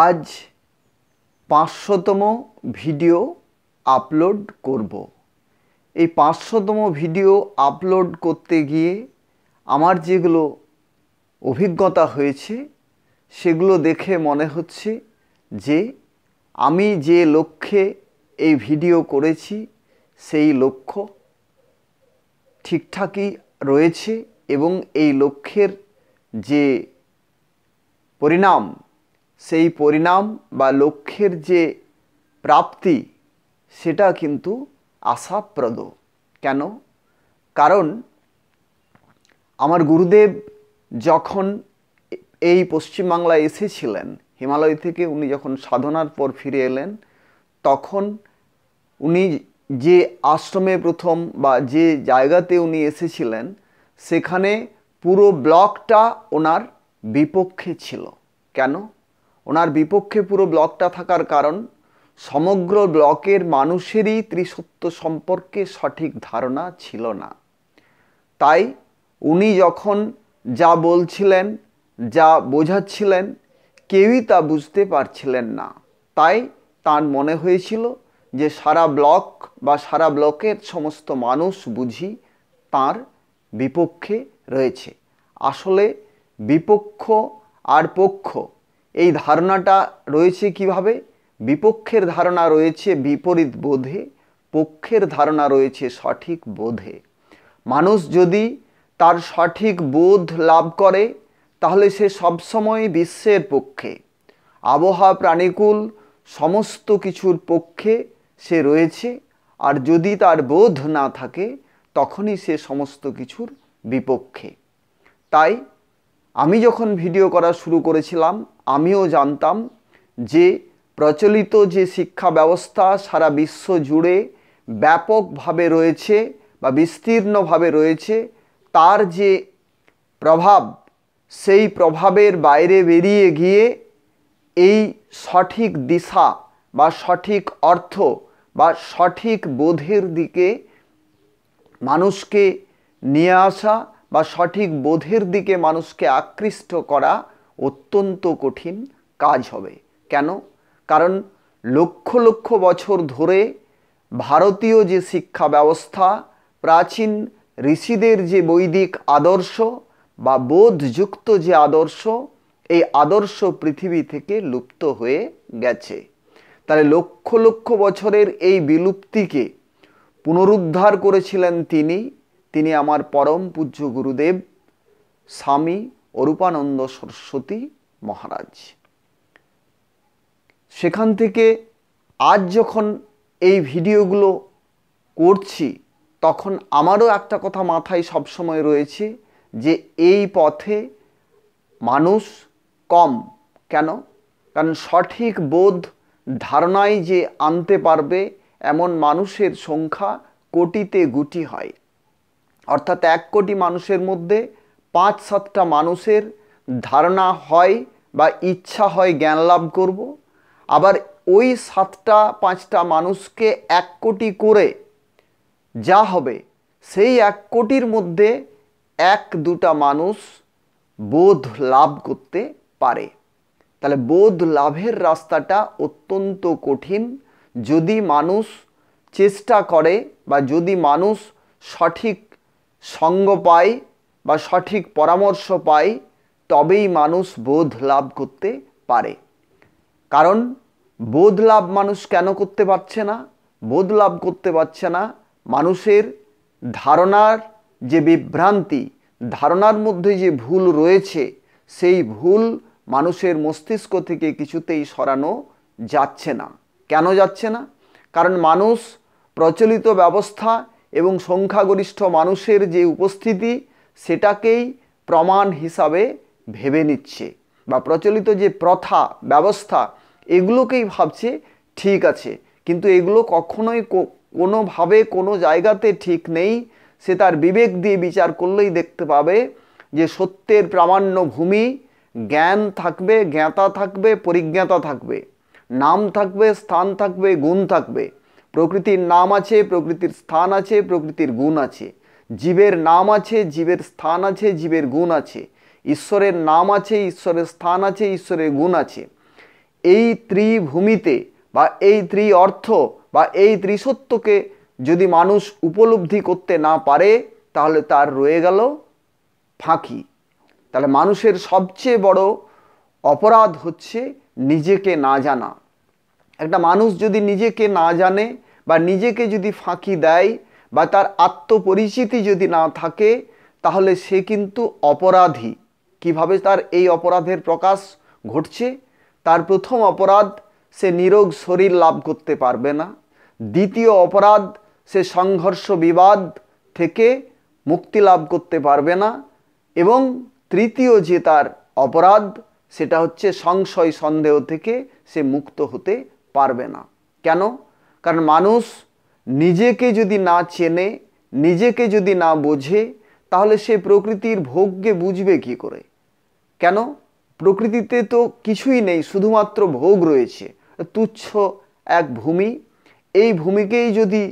আজ ৫০০তম video upload করব। এই ৫০০তম ভিডিও আপলোড করতে গিয়ে আমার যেগুলো অভিজ্ঞতা হয়েছে সেগুলো দেখে মনে হচ্ছে যে আমি যে লক্ষ্যে এই ভিডিও করেছি সেই লক্ষ্য ঠিকঠাকই রয়েছে এবং এই লক্ষ্যের যে পরিণাম সেই পরিণাম বা লক্ষ্যের যে প্রাপ্তি সেটা কিন্তু আশাপ্রদ। কেন? কারণ আমার গুরুদেব যখন এই পশ্চিমবাংলায় এসেছিলেন, হিমালয় থেকে উনি যখন সাধনার পর ফিরে এলেন, তখন উনি যে আশ্রমে প্রথম বা যে জায়গাতে উনি এসেছিলেন সেখানে পুরো ব্লকটা ওনার বিপক্ষে ছিল। কেন? ওনার বিপক্ষে পুরো ব্লকটা থাকার কারণ সমগ্র ব্লকের মানুষেরই ত্রিসত্য সম্পর্কে সঠিক ধারণা ছিল না। তাই উনি যখন যা বলছিলেন, যা বোঝাচ্ছিলেন, কেউই তা বুঝতে পারছিলেন না। তাই তার মনে হয়েছিল যে সারা ব্লক বা সারা ব্লকের সমস্ত মানুষ বুঝি তার বিপক্ষে রয়েছে। আসলে বিপক্ষ আর পক্ষ এই ধারণাটা রয়েছে কিভাবে? বিপক্ষের ধারণা রয়েছে বিপরীত বোধে, পক্ষের ধারণা রয়েছে সঠিক বোধে। মানুষ যদি তার সঠিক বোধ লাভ করে তাহলে সে সবসময় বিশ্বের পক্ষে, আবহাওয়া প্রাণীকুল সমস্ত কিছুর পক্ষে সে রয়েছে। আর যদি তার বোধ না থাকে তখনই সে সমস্ত কিছুর বিপক্ষে। তাই আমি যখন ভিডিও করা শুরু করেছিলাম আমিও জানতাম যে প্রচলিত যে শিক্ষা ব্যবস্থা সারা বিশ্ব জুড়ে ব্যাপকভাবে রয়েছে বা বিস্তীর্ণভাবে রয়েছে, তার যে প্রভাব সেই প্রভাবের বাইরে বেরিয়ে গিয়ে এই সঠিক দিশা বা সঠিক অর্থ বা সঠিক বোধের দিকে মানুষকে নিয়ে আসা বা সঠিক বোধের দিকে মানুষকে আকৃষ্ট করা অত্যন্ত কঠিন কাজ হবে। কেন? কারণ লক্ষ লক্ষ বছর ধরে ভারতীয় যে শিক্ষা ব্যবস্থা, প্রাচীন ঋষিদের যে বৈদিক আদর্শ বা বোধযুক্ত যে আদর্শ, এই আদর্শ পৃথিবী থেকে লুপ্ত হয়ে গেছে। তাহলে লক্ষ লক্ষ বছরের এই বিলুপ্তিকে পুনরুদ্ধার করেছিলেন তিনি আমার পরম পূজ্য গুরুদেব স্বামী অরূপানন্দ সরস্বতী মহারাজ। সেখান থেকে আজ যখন এই ভিডিওগুলো করছি তখন আমারও একটা কথা মাথায় সবসময় রয়েছে যে এই পথে মানুষ কম। কেন? কারণ সঠিক বোধ ধারণায় যে আনতে পারবে এমন মানুষের সংখ্যা কোটিতে গুটি হয়। অর্থাৎ ১ কোটি মানুষের মধ্যে ৫-৭টা মানুষের ধারণা হয় বা ইচ্ছা হয় জ্ঞান লাভ করব। আবার ওই ৭টা-৫টা মানুষকে ১ কোটি করে যা হবে সেই ১ কোটির মধ্যে ১-২টা মানুষ বোধ লাভ করতে পারে। তাহলে বোধ লাভের রাস্তাটা অত্যন্ত কঠিন। যদি মানুষ চেষ্টা করে বা যদি মানুষ সঠিক সঙ্গ পায় বা সঠিক পরামর্শ পায় তবেই মানুষ বোধ লাভ করতে পারে। কারণ বোধ লাভ মানুষ কেন করতে পারছে না? বোধ লাভ করতে পারছে না মানুষের ধারণার যে বিভ্রান্তি, ধারণার মধ্যে যে ভুল রয়েছে সেই ভুল মানুষের মস্তিষ্ক থেকে কিছুতেই সরানো যাচ্ছে না। কেন যাচ্ছে না? কারণ মানুষ প্রচলিত ব্যবস্থা এবং সংখ্যাগরিষ্ঠ মানুষের যে উপস্থিতি সেটাকেই প্রমাণ হিসাবে ভেবে নিচ্ছে, বা প্রচলিত যে প্রথা ব্যবস্থা এগুলোকেই ভাবছে ঠিক আছে। কিন্তু এগুলো কখনোই কোনোভাবে কোনো জায়গাতে ঠিক নেই। সে তার বিবেক দিয়ে বিচার করলেই দেখতে পাবে যে সত্যের প্রামাণ্য ভূমি, জ্ঞান থাকবে, জ্ঞাতা থাকবে, পরিজ্ঞাতা থাকবে, নাম থাকবে, স্থান থাকবে, গুণ থাকবে। প্রকৃতির নাম আছে, প্রকৃতির স্থান আছে, প্রকৃতির গুণ আছে। জীবের নাম আছে, জীবের স্থান আছে, জীবের গুণ আছে। ঈশ্বরের নাম আছে, ঈশ্বরের স্থান আছে, ঈশ্বরের গুণ আছে। এই ত্রিভূমিতে বা এই ত্রি অর্থ বা এই ত্রিসত্যকে যদি মানুষ উপলব্ধি করতে না পারে তাহলে তার রয়ে গেল ফাঁকি। তাহলে মানুষের সবচেয়ে বড় অপরাধ হচ্ছে নিজেকে না জানা। একটা মানুষ যদি নিজেকে না জানে বা নিজেকে যদি ফাঁকি দেয় বা তার আত্মপরিচিতি যদি না থাকে তাহলে সে কিন্তু অপরাধী। কিভাবে তার এই অপরাধের প্রকাশ ঘটছে? তার প্রথম অপরাধ, সে নিরোগ শরীর লাভ করতে পারবে না। দ্বিতীয় অপরাধ, সে সংঘর্ষ বিবাদ থেকে মুক্তি লাভ করতে পারবে না। এবং তৃতীয় যে তার অপরাধ, সেটা হচ্ছে সংশয় সন্দেহ থেকে সে মুক্ত হতে পারবে না। কেন? কারণ মানুষ নিজেকে যদি না চেনে, নিজেকে যদি না বোঝে, তাহলে সে প্রকৃতির ভোগকে বুঝবে কি করে? কেন? প্রকৃতিতে তো কিছুই নেই, শুধুমাত্র ভোগ রয়েছে, তুচ্ছ এক ভূমি। এই ভূমিকেই যদি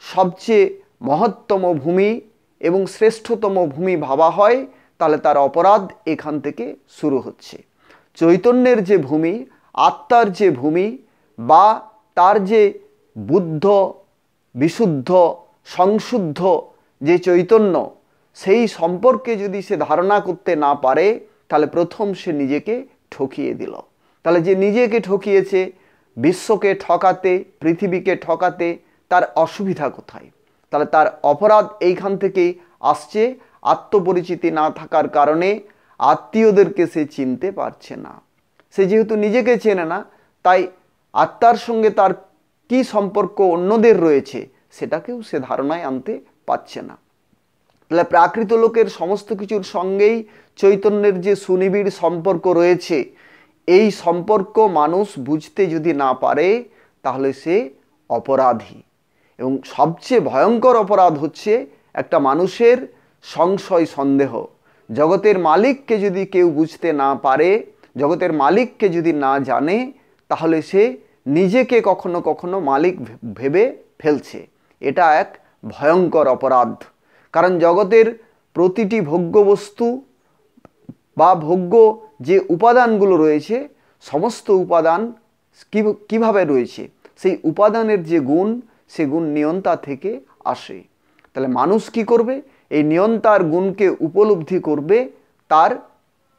সবচেয়ে মহত্তম ভূমি এবং শ্রেষ্ঠতম ভূমি ভাবা হয় তাহলে তার অপরাধ এখান থেকে শুরু হচ্ছে। চৈতন্যের যে ভূমি, আত্মার যে ভূমি বা তার যে বুদ্ধ, বিশুদ্ধ, সংশুদ্ধ যে চৈতন্য, সেই সম্পর্কে যদি সে ধারণা করতে না পারে তাহলে প্রথম সে নিজেকে ঠকিয়ে দিল। তাহলে যে নিজেকে ঠকিয়েছে, বিশ্বকে ঠকাতে, পৃথিবীকে ঠকাতে তার অসুবিধা কোথায়? তাহলে তার অপরাধ এইখান থেকেই আসছে। আত্মপরিচিতি না থাকার কারণে আত্মীয়দেরকে সে চিনতে পারছে না। সে যেহেতু নিজেকে চেনে না, তাই আত্মার সঙ্গে তার কি সম্পর্ক অন্যদের রয়েছে সেটাকেও সে ধারণায় আনতে পারছে না। তাহলে প্রাকৃত লোকের সমস্ত কিছুর সঙ্গেই চৈতন্যের যে সুনিবিড় সম্পর্ক রয়েছে, এই সম্পর্ক মানুষ বুঝতে যদি না পারে তাহলে সে অপরাধী। এবং সবচেয়ে ভয়ঙ্কর অপরাধ হচ্ছে একটা মানুষের সংশয় সন্দেহ। জগতের মালিককে যদি কেউ বুঝতে না পারে, জগতের মালিককে যদি না জানে, তাহলে সে নিজেকে কখনো কখনো মালিক ভেবে ফেলছে। এটা এক ভয়ঙ্কর অপরাধ। কারণ জগতের প্রতিটি ভোগ্য বস্তু বা ভোগ্য যে উপাদানগুলো রয়েছে, সমস্ত উপাদান কিভাবে রয়েছে? সেই উপাদানের যে গুণ, সে গুণ নিয়ন্তা থেকে আসে। তাহলে মানুষ কি করবে? এই নিয়ন্তার গুণকে উপলব্ধি করবে তার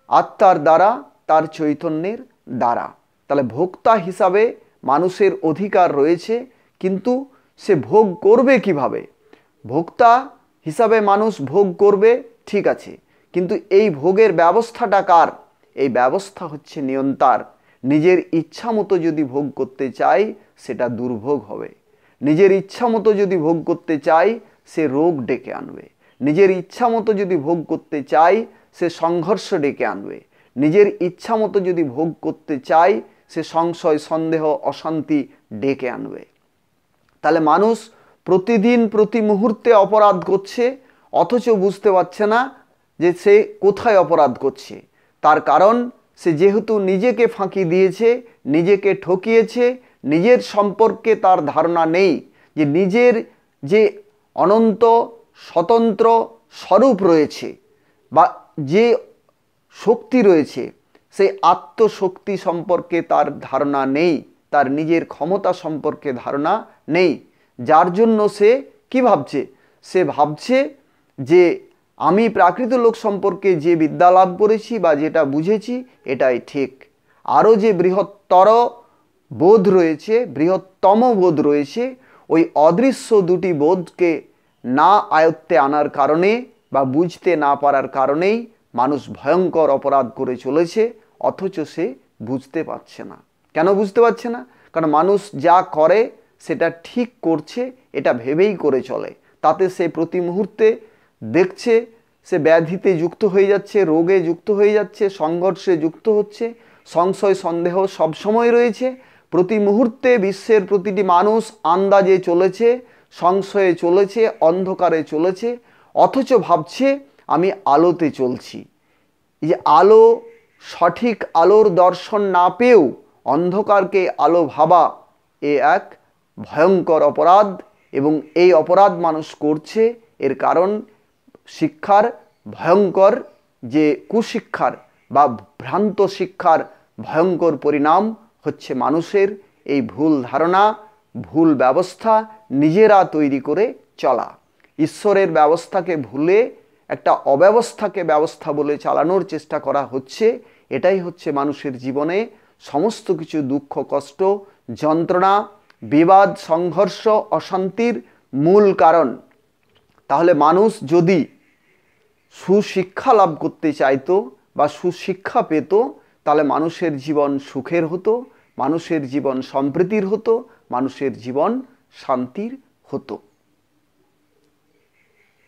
আত্মার দ্বারা, তার চৈতন্যের দ্বারা। তাহলে ভোক্তা হিসাবে মানুষের অধিকার রয়েছে, কিন্তু সে ভোগ করবে কিভাবে? ভোক্তা হিসাবে মানুষ ভোগ করবে, ঠিক আছে, কিন্তু এই ভোগের ব্যবস্থাটা কার? এই ব্যবস্থা হচ্ছে নিয়ন্তার। নিজের ইচ্ছা মতো যদি ভোগ করতে চাই সেটা দুর্ভোগ হবে। নিজের ইচ্ছা মতো যদি ভোগ করতে চাই সে রোগ ডেকে আনবে। নিজের ইচ্ছা মতো যদি ভোগ করতে চাই সে সংঘর্ষ ডেকে আনবে। নিজের ইচ্ছা মতো যদি ভোগ করতে চাই সে সংশয়, সন্দেহ, অশান্তি ডেকে আনবে। তাহলে মানুষ প্রতিদিন প্রতি মুহূর্তে অপরাধ করছে, অথচ বুঝতে পারছে না যে সে কোথায় অপরাধ করছে। তার কারণ সে যেহেতু নিজেকে ফাঁকি দিয়েছে, নিজেকে ঠকিয়েছে, নিজের সম্পর্কে তার ধারণা নেই যে নিজের যে অনন্ত স্বতন্ত্র স্বরূপ রয়েছে বা যে শক্তি রয়েছে, সেই আত্মশক্তি সম্পর্কে তার ধারণা নেই, তার নিজের ক্ষমতা সম্পর্কে ধারণা নেই। যার জন্য সে কি ভাবছে? সে ভাবছে যে আমি প্রাকৃত লোক সম্পর্কে যে বিদ্যা লাভ করেছি বা যেটা বুঝেছি এটাই ঠিক। আরও যে বৃহত্তর বোধ রয়েছে, বৃহত্তম বোধ রয়েছে, ওই অদৃশ্য দুটি বোধকে না আয়ত্তে আনার কারণে বা বুঝতে না পারার কারণেই মানুষ ভয়ঙ্কর অপরাধ করে চলেছে, অথচ সে বুঝতে পারছে না। কেন বুঝতে পারছে না? কারণ মানুষ যা করে সেটা ঠিক করছে এটা ভেবেই করে চলে। তাতে সে প্রতি মুহূর্তে দেখছে সে ব্যাধিতে যুক্ত হয়ে যাচ্ছে, রোগে যুক্ত হয়ে যাচ্ছে, সংঘর্ষে যুক্ত হচ্ছে, সংশয় সন্দেহ সবসময় রয়েছে। প্রতি মুহূর্তে বিশ্বের প্রতিটি মানুষ আন্দাজে চলেছে, সংশয়ে চলেছে, অন্ধকারে চলেছে, অথচ ভাবছে আমি আলোতে চলছি। এই যে আলো, সঠিক আলোর দর্শন না পেয়েও অন্ধকারকে আলো ভাবা, এ এক ভয়ঙ্কর অপরাধ। এবং এই অপরাধ মানুষ করছে, এর কারণ শিক্ষার ভয়ঙ্কর যে কুশিক্ষার বা ভ্রান্ত শিক্ষার ভয়ঙ্কর পরিণাম হচ্ছে মানুষের এই ভুল ধারণা, ভুল ব্যবস্থা নিজেরা তৈরি করে চলা। ঈশ্বরের ব্যবস্থাকে ভুলে একটা অব্যবস্থাকে ব্যবস্থা বলে চালানোর চেষ্টা করা হচ্ছে। এটাই হচ্ছে মানুষের জীবনে সমস্ত কিছু দুঃখ, কষ্ট, যন্ত্রণা, বিবাদ, সংঘর্ষ, অশান্তির মূল কারণ। তাহলে মানুষ যদি সুশিক্ষা লাভ করতে চাইতো বা সুশিক্ষা পেত, তাহলে মানুষের জীবন সুখের হতো, মানুষের জীবন সম্প্রীতির হতো, মানুষের জীবন শান্তির হতো।